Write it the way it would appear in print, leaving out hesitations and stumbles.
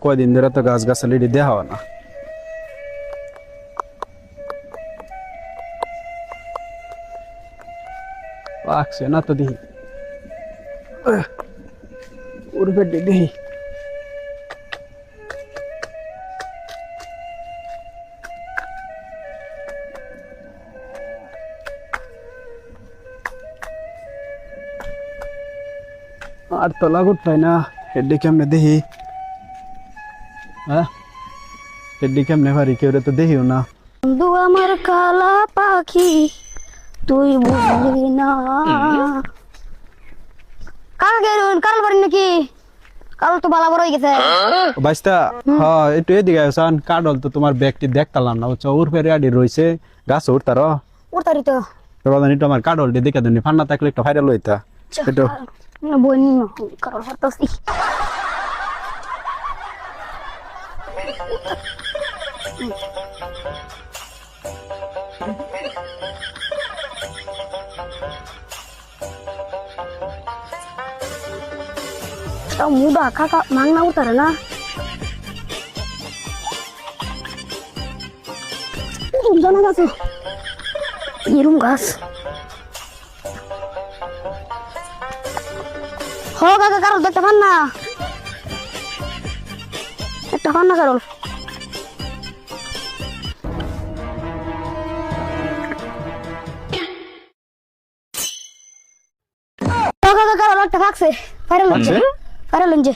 কয়দিন ধরে তো গাছ গাছালি দেওয়া হয় না। পাকছে না তো দেখি উড়বে দেখি। আর তো লাগুত পাই না হেডি কেমনে দেখি। হ্যাঁ হেডি কেমনে পারি কেউ তো দেখিও না। বন্ধু আমার কালা পাখি তুই বুঝলি না। কাল গেরুন কাল পারি নাকি? কাল তো বালা বড় হয়ে গেছে। বাইস্তা হ্যাঁ একটু এদিকে আসান। কাডল তো তোমার ব্যাগটি দেখতাম না বুঝছো, উর্ফে রেডি রয়েছে গাছ উঠতার উড়তারি তো একটু আমার কাডলটি দেখে দেনি ফান্না থাকলে একটু ভাইরাল হইতা একটু। বইন কাল হরতাছি। Tao muda kakak mana utara na? Sana gas. Irum gas. Ho kakak Karol দেখতে পান না? একটা পান না Karol? Kakak Karol একটা থাকছে। ভাইরাল হচ্ছে। ভাইরাল হচ্ছে।